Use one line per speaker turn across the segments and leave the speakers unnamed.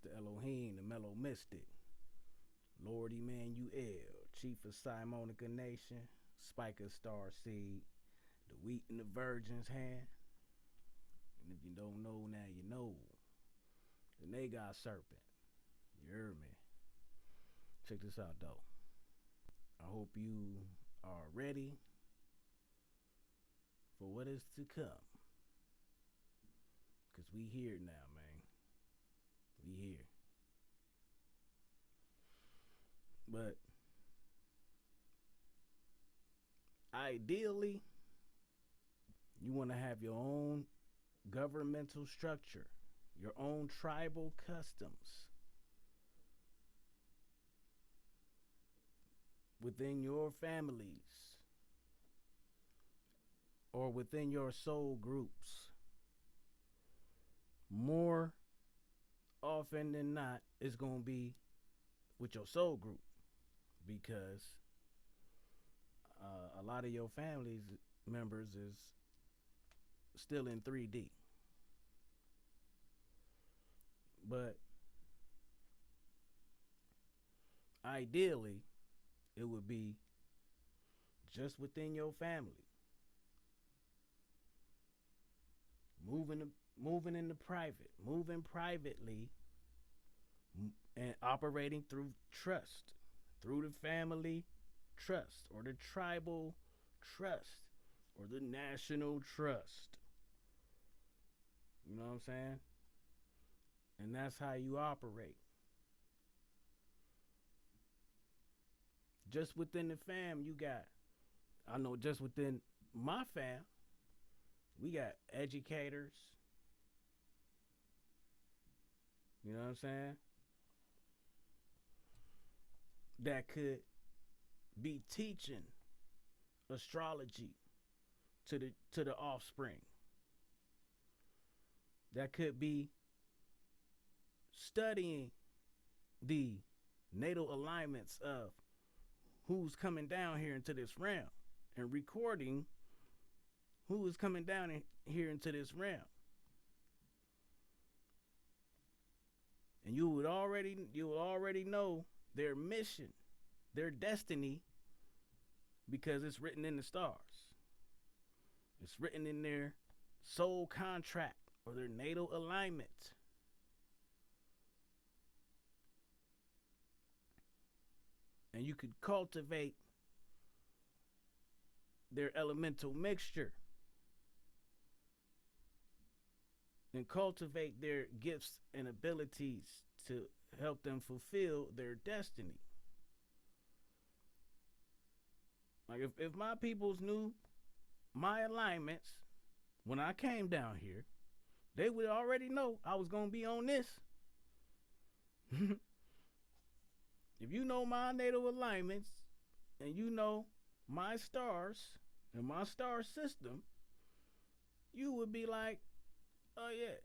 Mr. Elohim, the Mellow Mystic, Lord Emmanuel, Chief of Simonicanation, Spiker Star Seed, the wheat in the virgin's hand. And if you don't know now, you know. The Nagar Serpent. You heard me. Check this out, though. I hope you are ready for what is to come. Because we here now, man. We here. But ideally, you want to have your own governmental structure, your own tribal customs within your families or within your soul groups. More often than not, it's going to be with your soul group, because a lot of your family's members is still in 3D. But ideally, it would be just within your family. Moving into private, moving privately, and operating through trust, through the family trust, or the tribal trust, or the national trust. You know what I'm saying? And that's how you operate. Just within the fam, you got, I know just within my fam, we got educators. You know what I'm saying? That could be teaching astrology to the offspring. That could be studying the natal alignments of who's coming down here into this realm, and recording who is coming down here into this realm. And you will already know their mission, their destiny, because it's written in the stars. It's written in their soul contract or their natal alignment. And you could cultivate their elemental mixture and cultivate their gifts and abilities to help them fulfill their destiny. Like if my peoples knew my alignments when I came down here, they would already know I was going to be on this. If you know my natal alignments and you know my stars and my star system, you would be like, oh yeah,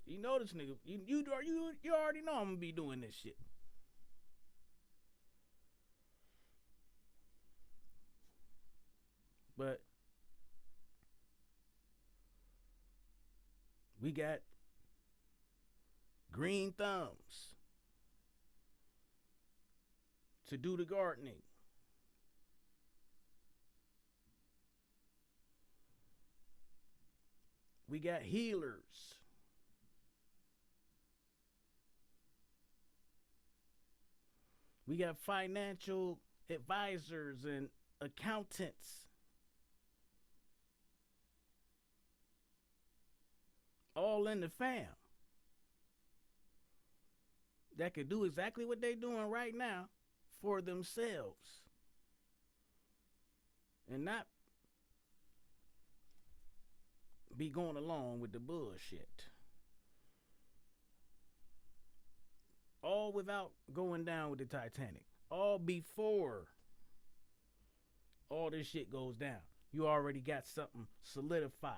you know this nigga. You already know I'm gonna be doing this shit. But we got green thumbs to do the gardening. We got healers. We got financial advisors and accountants. All in the fam. That could do exactly what they're doing right now for themselves. And not be going along with the bullshit. All without going down with the Titanic. All before all this shit goes down. You already got something solidified.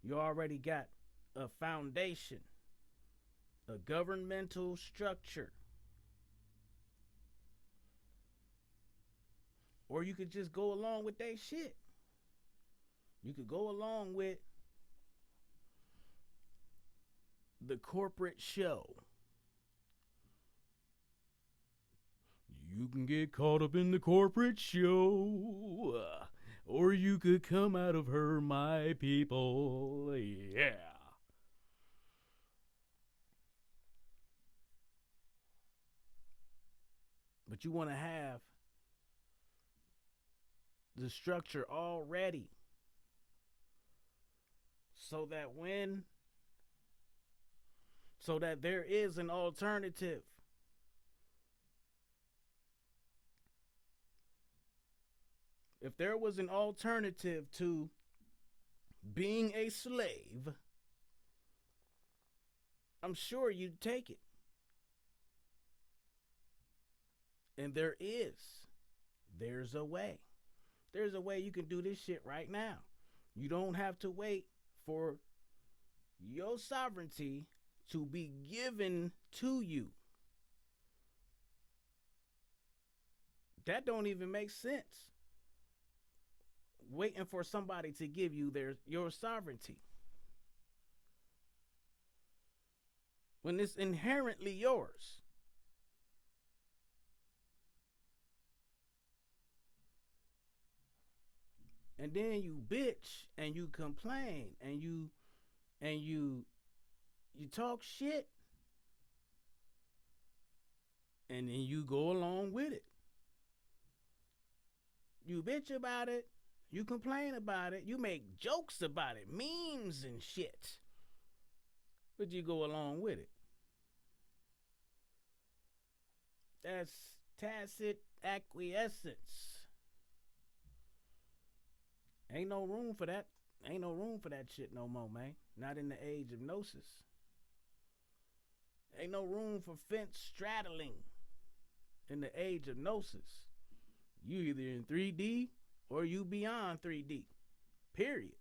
You already got a foundation, a governmental structure. Or you could just go along with that shit. You could go along with the corporate show. You can get caught up in the corporate show, or you could come out of her, my people. Yeah. But you want to have the structure already so that there is an alternative. If there was an alternative to being a slave, I'm sure you'd take it. And there is. There's a way. There's a way you can do this shit right now. You don't have to wait for your sovereignty to be given to you. That don't even make sense. Waiting for somebody to give you your sovereignty when it's inherently yours. And then you bitch and you complain and you talk shit and then you go along with it. You bitch about it, you complain about it, you make jokes about it, memes and shit. But you go along with it. That's tacit acquiescence. Ain't no room for that. Ain't no room for that shit no more, man. Not in the age of gnosis. Ain't no room for fence straddling in the age of gnosis. You either in 3D or you beyond 3D. Period.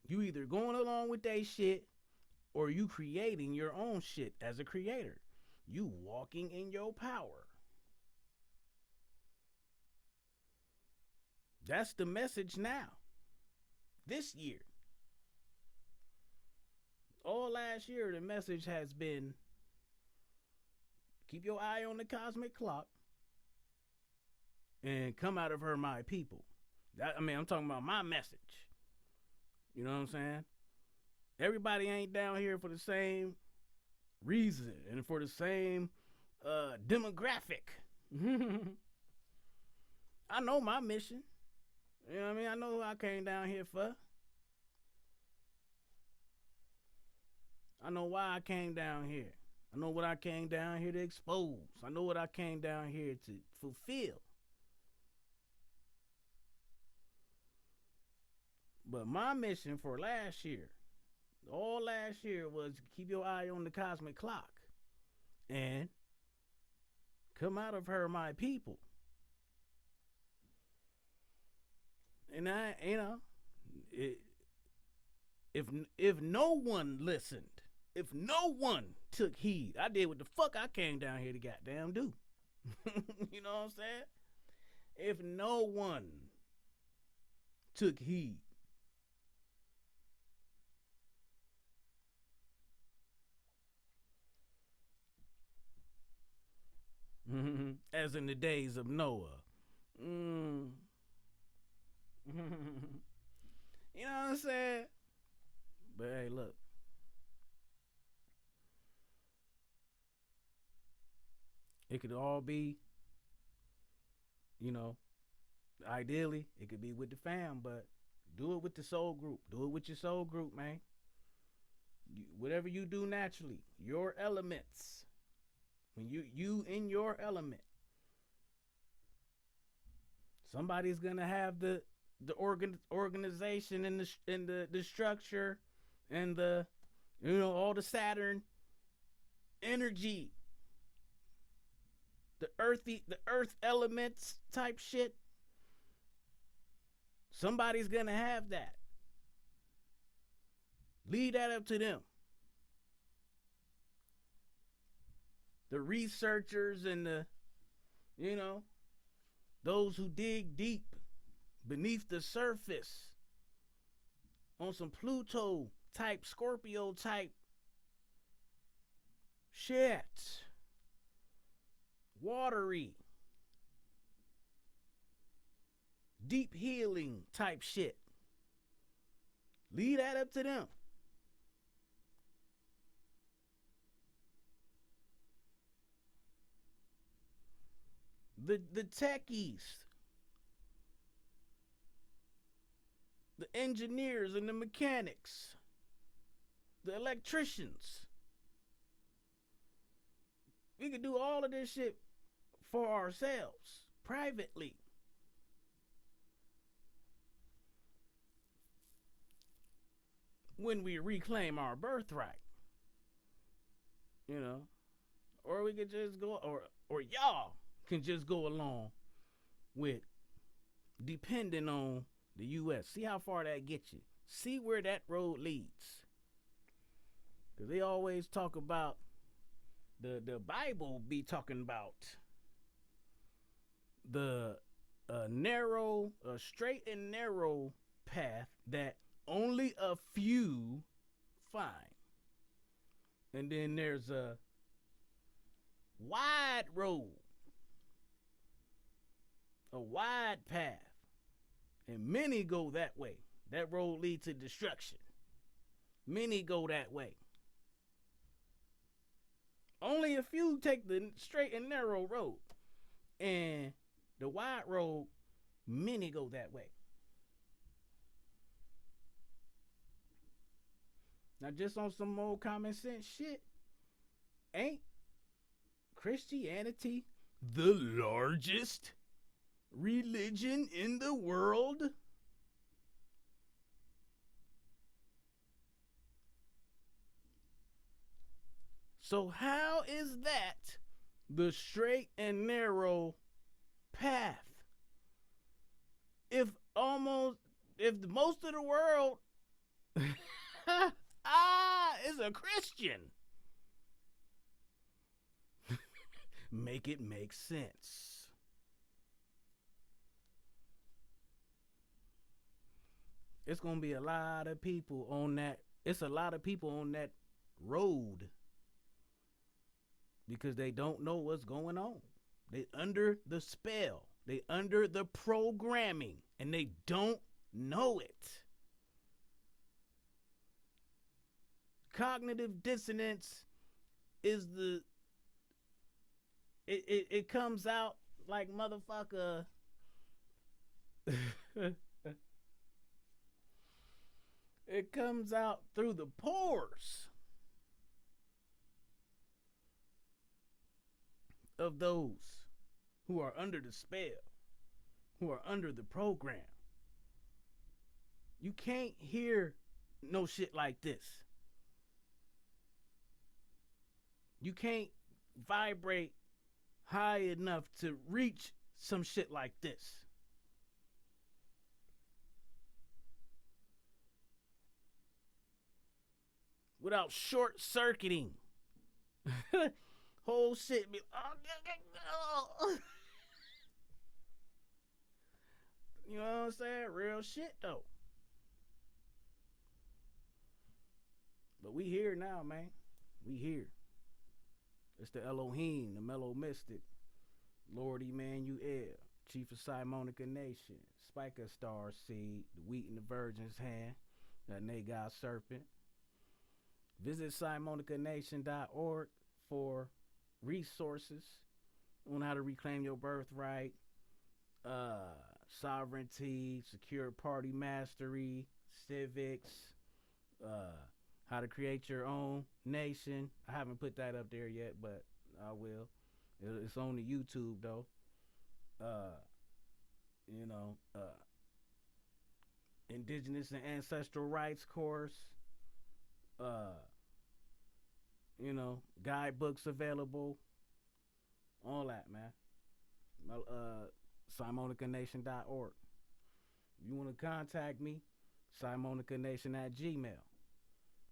You either going along with that shit or you creating your own shit as a creator. You walking in your power. That's the message now. This year. All last year, the message has been keep your eye on the cosmic clock and come out of her, my people. I'm talking about my message. You know what I'm saying? Everybody ain't down here for the same reason and for the same demographic. I know my mission. You know what I mean? I know who I came down here for. I know why I came down here. I know what I came down here to expose. I know what I came down here to fulfill. But my mission for last year, all last year, was to keep your eye on the cosmic clock and come out of her, my people. And if no one listened, if no one took heed, I did what the fuck I came down here to goddamn do. You know what I'm saying? If no one took heed, as in the days of Noah. You know what I'm saying? But hey, look. It could all be, ideally, it could be with the fam, but do it with the soul group. Do it with your soul group, man. Whatever you do naturally, your elements. When you in your element, somebody's gonna have the organization and the structure and the all the Saturn energy, the earth elements type shit. Somebody's gonna have that. Leave that up to them. The researchers and those who dig deep beneath the surface on some Pluto type, Scorpio type Shit. Watery. Deep healing type shit. Leave that up to them. The techies, the engineers and the mechanics, the electricians. We could do all of this shit for ourselves, privately. When we reclaim our birthright. You know? Or we could just go, or y'all can just go along with depending on the U.S. See how far that gets you. See where that road leads. Because they always talk about, the Bible be talking about the straight and narrow path that only a few find. And then there's a wide road, a wide path, and many go that way. That road leads to destruction. Many go that way. Only a few take the straight and narrow road. And the wide road, many go that way. Now, just on some old common sense shit, ain't Christianity the largest religion in the world? So how is that the straight and narrow path? If most of the world is a Christian. Make it make sense. It's gonna be a lot of people on that. It's a lot of people on that road because they don't know what's going on. They under the spell. They under the programming and they don't know it. Cognitive dissonance is it comes out like motherfucker. It comes out through the pores of those who are under the spell, who are under the program. You can't hear no shit like this. You can't vibrate high enough to reach some shit like this. Without short circuiting. Whole shit be, oh. You know what I'm saying? Real shit though. But we here now, man. We here. It's the Elohim, the Mellow Mystic, Lord Emmanuel, Chief of simonicanation, Spiker Star Seed, the Wheat in the Virgin's Hand, that Nagai Serpent. Visit simonicanation.org for resources on how to reclaim your birthright, sovereignty, secure party mastery, civics, how to create your own nation. I haven't put that up there yet, but I will. It's on the YouTube though. Indigenous and ancestral rights course. Guidebooks available. All that, man. simonicanation.org. If you want to contact me, simonicanation@gmail.com.